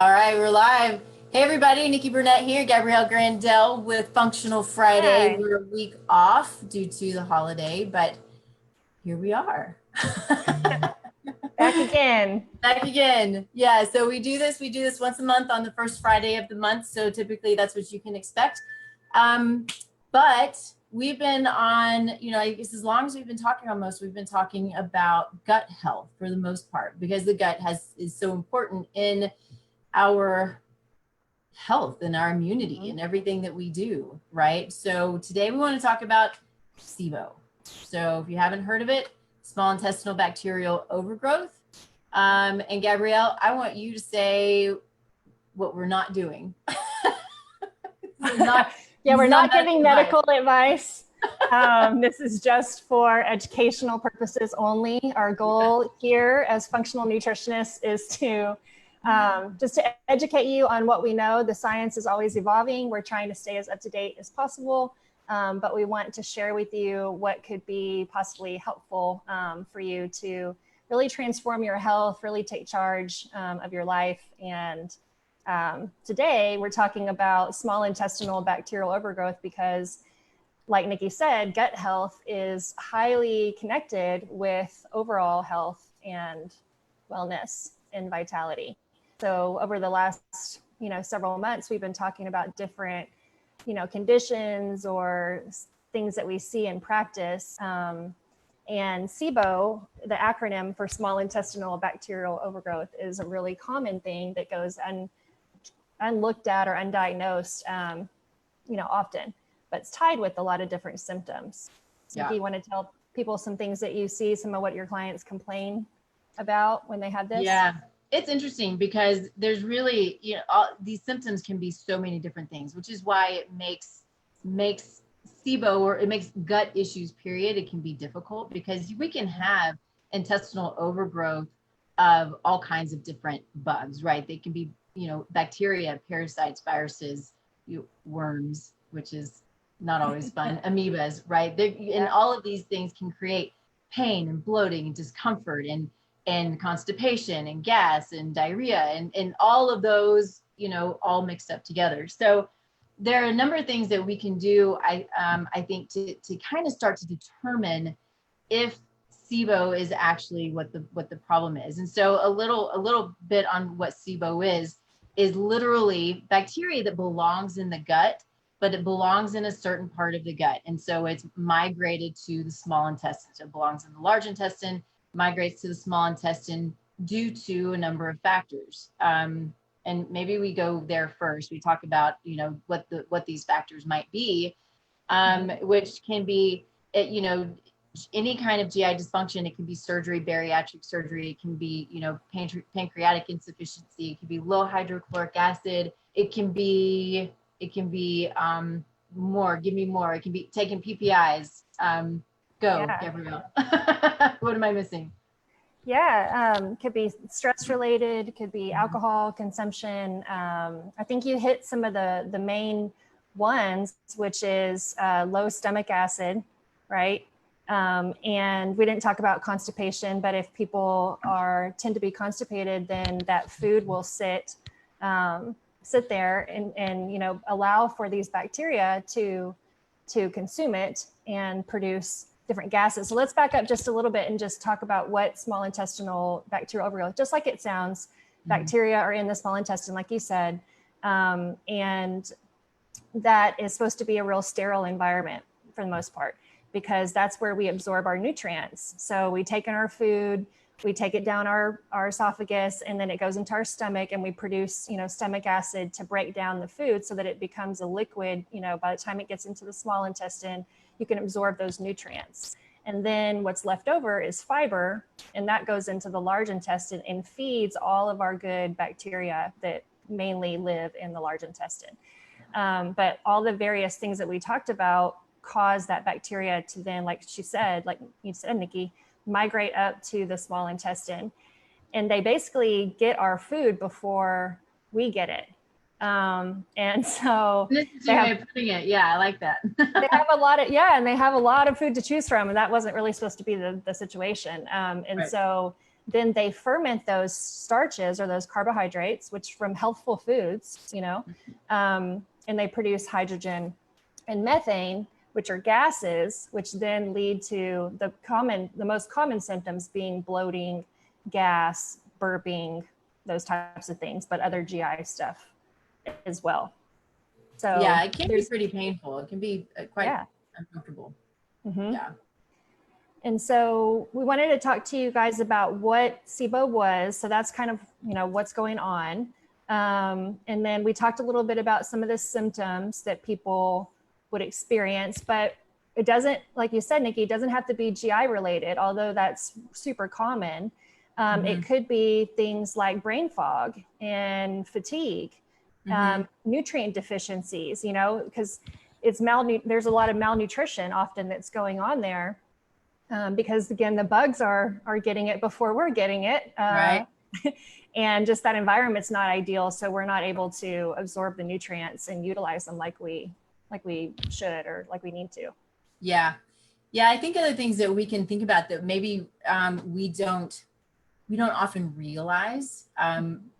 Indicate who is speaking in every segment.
Speaker 1: All right, we're live. Hey, everybody, Nikki Burnett here, Gabrielle Grandel with Functional Friday.
Speaker 2: Hi.
Speaker 1: We're a week off due to the holiday, but here we are.
Speaker 2: Back again.
Speaker 1: Back again. Yeah, so we do this once a month on the first Friday of the month. So typically that's what you can expect. Um, but we've been on, I guess as long as we've been talking almost, we've been talking about gut health for the most part, because the gut is so important in our health and our immunity
Speaker 2: Mhm.
Speaker 1: and everything that we do, right? So today we want to talk about SIBO. So if you haven't heard of it, small intestinal bacterial overgrowth. And Gabrielle, I want you to say what we're not doing. This is not
Speaker 2: Yeah,
Speaker 1: this
Speaker 2: we're
Speaker 1: is not
Speaker 2: not
Speaker 1: medical
Speaker 2: giving
Speaker 1: advice.
Speaker 2: medical advice. This is just for educational purposes only. Our goal here as functional nutritionists is to just to educate you on what we know. The science is always evolving. We're trying to stay as up to date as possible, but we want to share with you what could be possibly helpful for you to really transform your health, really take charge of your life. And today we're talking about small intestinal bacterial overgrowth because, like Nikki said, gut health is highly connected with overall health and wellness and vitality. So over the last, several months, we've been talking about different, conditions or things that we see in practice. And SIBO, the acronym for small intestinal bacterial overgrowth, is a really common thing that goes unlooked at or undiagnosed, often, but it's tied with a lot of different symptoms.
Speaker 1: Yeah.
Speaker 2: Nikki, you want to tell people some things that you see, some of what your clients complain about when they have this?
Speaker 1: Yeah. It's interesting because there's really, all these symptoms can be so many different things, which is why it makes SIBO, or it makes gut issues, period. It can be difficult because we can have intestinal overgrowth of all kinds of different bugs, right? They can be, bacteria, parasites, viruses, worms, which is not always fun, amoebas, right? And
Speaker 2: Yeah.
Speaker 1: all of these things can create pain and bloating and discomfort and constipation and gas and diarrhea and all of those, all mixed up together. So there are a number of things that we can do, I think, to kind of start to determine if SIBO is actually what the problem is. And so a little bit on what SIBO is literally bacteria that belongs in the gut, but it belongs in a certain part of the gut. And so it's migrated to the small intestine. So it belongs in the large intestine, migrates to the small intestine due to a number of factors. And maybe we go there first. We talk about, what these factors might be, which can be, any kind of GI dysfunction. It can be surgery, bariatric surgery. It can be, pancreatic insufficiency. It can be low hydrochloric acid. It can be more. Give me more. It can be taking PPIs. Go,
Speaker 2: Yeah.
Speaker 1: Gabrielle. What am I missing?
Speaker 2: Yeah, could be stress related, could be alcohol consumption. I think you hit some of the main ones, which is low stomach acid, right? And we didn't talk about constipation, but if people tend to be constipated, then that food will sit there and allow for these bacteria to consume it and produce different gases. So let's back up just a little bit and just talk about what small intestinal bacterial overgrowth, just like it sounds, bacteria are in the small intestine, like you said, and that is supposed to be a real sterile environment for the most part, because that's where we absorb our nutrients. So we take in our food, we take it down our esophagus, and then it goes into our stomach, and we produce, stomach acid to break down the food so that it becomes a liquid. By the time it gets into the small intestine, you can absorb those nutrients. And then what's left over is fiber, and that goes into the large intestine and feeds all of our good bacteria that mainly live in the large intestine. But all the various things that we talked about cause that bacteria to then, like you said, Nikki, migrate up to the small intestine. And they basically get our food before we get it. And so
Speaker 1: This is your way of putting it. Yeah, I like that.
Speaker 2: they have a lot of, and they have a lot of food to choose from. And that wasn't really supposed to be the situation. And
Speaker 1: Right.
Speaker 2: so then they ferment those starches or those carbohydrates, which from healthful foods, and they produce hydrogen and methane, which are gases, which then lead to the most common symptoms being bloating, gas, burping, those types of things, but other GI stuff as well. So
Speaker 1: yeah, it can be pretty painful. It can be quite uncomfortable.
Speaker 2: Mm-hmm.
Speaker 1: Yeah.
Speaker 2: And so we wanted to talk to you guys about what SIBO was. So that's kind of, what's going on. And then we talked a little bit about some of the symptoms that people would experience, but it doesn't, like you said, Nikki, it doesn't have to be GI related, although that's super common. It could be things like brain fog and fatigue, nutrient deficiencies, because there's a lot of malnutrition often that's going on there. Because again, the bugs are getting it before we're getting it.
Speaker 1: Right.
Speaker 2: And just that environment's not ideal. So we're not able to absorb the nutrients and utilize them like we should, or like we need to.
Speaker 1: Yeah. Yeah. I think other things that we can think about that maybe we don't often realize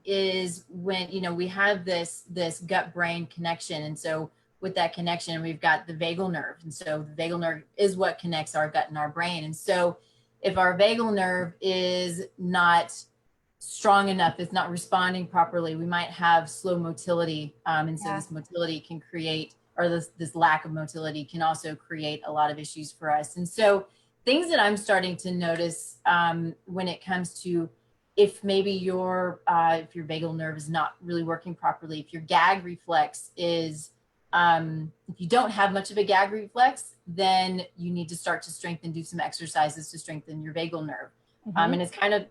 Speaker 1: is when, we have this gut brain connection. And so with that connection, we've got the vagal nerve. And so the vagal nerve is what connects our gut and our brain. And so if our vagal nerve is not strong enough, it's not responding properly, we might have slow motility. And so this motility can create, or this lack of motility can also create a lot of issues for us. And so things that I'm starting to notice when it comes to if maybe if your vagal nerve is not really working properly, if your gag reflex is, if you don't have much of a gag reflex, then you need to start to do some exercises to strengthen your vagal nerve. And it's kind of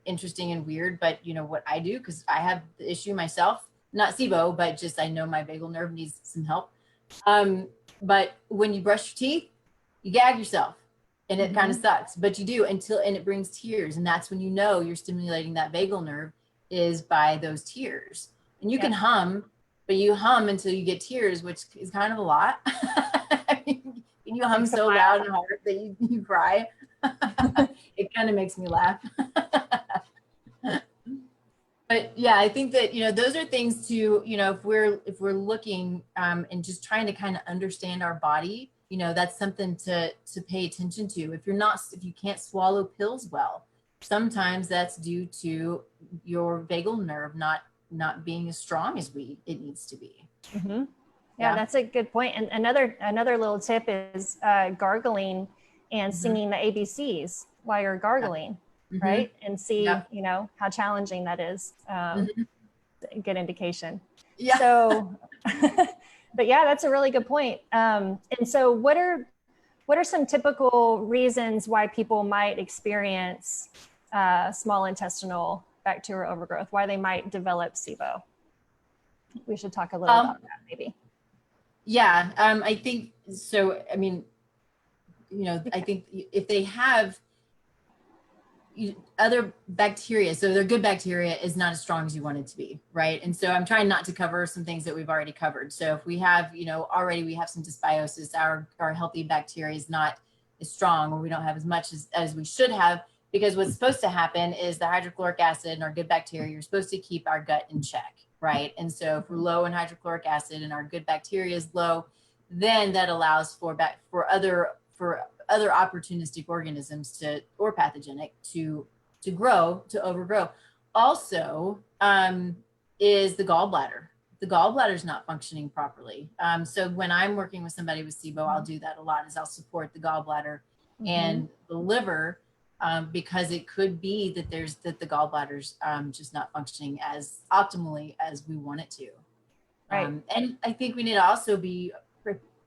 Speaker 1: interesting and weird, but what I do, because I have the issue myself, not SIBO, but just I know my vagal nerve needs some help. But when you brush your teeth, you gag yourself. And it kind of sucks, but you do and it brings tears. And that's when you're stimulating that vagal nerve is by those tears. And you can hum, but you hum until you get tears, which is kind of a lot. I mean, you hum so loud and hard that you cry. It kind of makes me laugh. But yeah, I think that, those are things to, if we're looking and just trying to kind of understand our body, that's something to pay attention to. If you can't swallow pills well, sometimes that's due to your vagal nerve not being as strong as it needs to be.
Speaker 2: Yeah, that's a good point. And another little tip is gargling and singing the ABCs while you're gargling, right? And see, how challenging that is. Good indication. Yeah. So, but yeah, that's a really good point. And so what are some typical reasons why people might experience small intestinal bacterial overgrowth, why they might develop SIBO? We should talk a little about that maybe.
Speaker 1: Yeah, I think so. I mean, I think if they have other bacteria, so their good bacteria is not as strong as you want it to be, right? And so I'm trying not to cover some things that we've already covered. So if we have, already we have some dysbiosis, our healthy bacteria is not as strong, or we don't have as much as we should have, because what's supposed to happen is the hydrochloric acid and our good bacteria, you're supposed to keep our gut in check, right? And so if we're low in hydrochloric acid and our good bacteria is low, then that allows for other opportunistic organisms or pathogenic to overgrow. Also, is the gallbladder. The gallbladder is not functioning properly. So when I'm working with somebody with SIBO, I'll do that a lot. Is I'll support the gallbladder and the liver, because it could be that the gallbladder's just not functioning as optimally as we want it to. Right. And I think we need to also be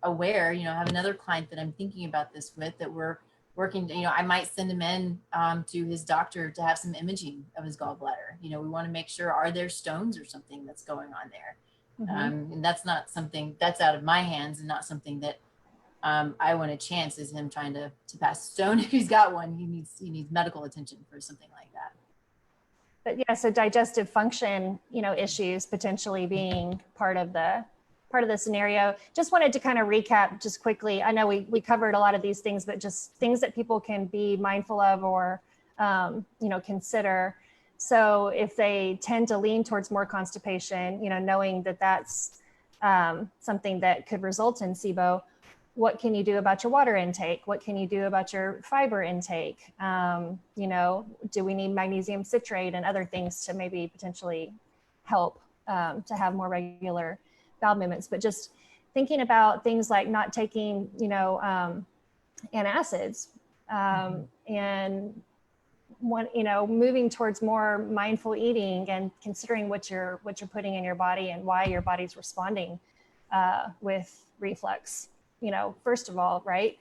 Speaker 1: aware, have another client that I'm thinking about this with, that we're working, I might send him in to his doctor to have some imaging of his gallbladder. We want to make sure, are there stones or something that's going on there? And that's not something that's out of my hands, and not something that I want to chance is him trying to pass a stone. If he's got one, he needs medical attention for something like that.
Speaker 2: But yeah, so digestive function, issues potentially being part of the scenario. Just wanted to kind of recap just quickly. I know we covered a lot of these things, but just things that people can be mindful of or consider. So if they tend to lean towards more constipation, knowing that that's something that could result in SIBO, what can you do about your water intake? What can you do about your fiber intake? Do we need magnesium citrate and other things to maybe potentially help to have more regular bowel movements? But just thinking about things like not taking, antacids and moving towards more mindful eating and considering what you're putting in your body and why your body's responding with reflux. First of all, right?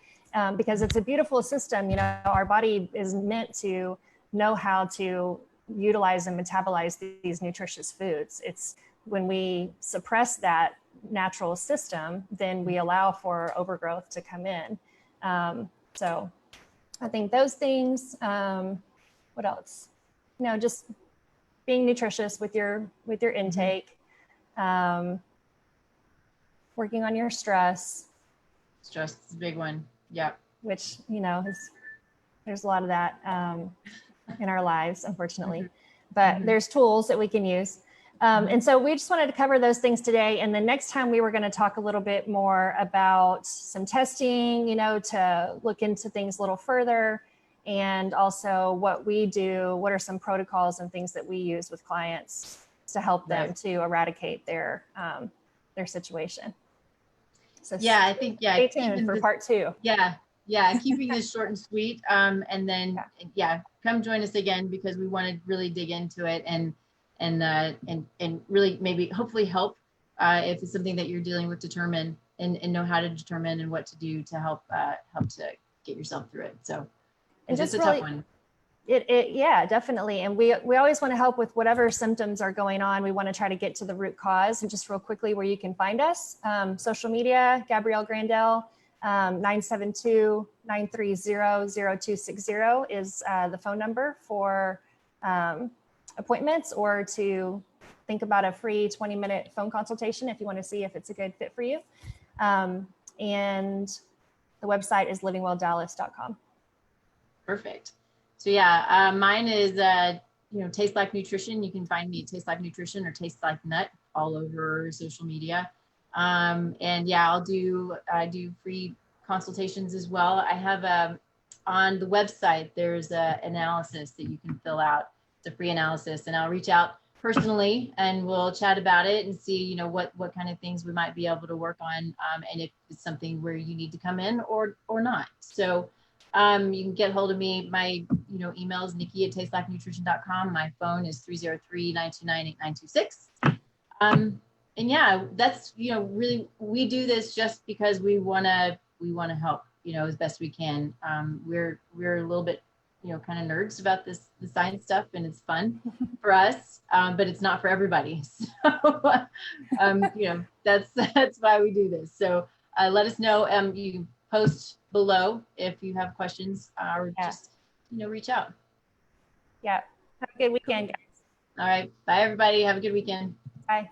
Speaker 2: Because it's a beautiful system. Our body is meant to know how to utilize and metabolize these nutritious foods. It's when we suppress that natural system, then we allow for overgrowth to come in. So I think those things, what else? Just being nutritious with your intake, working on your stress.
Speaker 1: Stress is a big one. Yeah.
Speaker 2: Which, there's a lot of that in our lives, unfortunately, but there's tools that we can use. And so we just wanted to cover those things today. And the next time we were going to talk a little bit more about some testing, to look into things a little further, and also what we do, what are some protocols and things that we use with clients to help them to eradicate their situation. So
Speaker 1: yeah, I think,
Speaker 2: stay tuned for part 2.
Speaker 1: Yeah. Keeping this short and sweet. And then, come join us again, because we want to really dig into it and really maybe hopefully help if it's something that you're dealing with, determine and know how to determine and what to do to help to get yourself through it. So it's just a tough one.
Speaker 2: Yeah, definitely. And we always want to help with whatever symptoms are going on. We want to try to get to the root cause. And just real quickly, where you can find us, social media, Gabrielle Grandel, 972-930-0260 is the phone number for appointments, or to think about a free 20-minute phone consultation if you want to see if it's a good fit for you. And the website is livingwelldallas.com.
Speaker 1: Perfect. So mine is, Taste Like Nutrition. You can find me at Taste Like Nutrition or Taste Like Nut all over social media. I do free consultations as well. I have on the website, there's an analysis that you can fill out. It's a free analysis, and I'll reach out personally and we'll chat about it and see, what kind of things we might be able to work on, and if it's something where you need to come in or not. So you can get hold of me. My email is nikki@tastelikenutrition.com. My phone is 303-929-8926. That's really, we do this just because we want to help as best we can. We're a little bit kind of nerds about the science stuff, and it's fun for us, but it's not for everybody. So that's why we do this. So let us know. You can post below if you have questions, or just reach out.
Speaker 2: Yeah. Have a good weekend, guys.
Speaker 1: All right. Bye, everybody. Have a good weekend.
Speaker 2: Bye.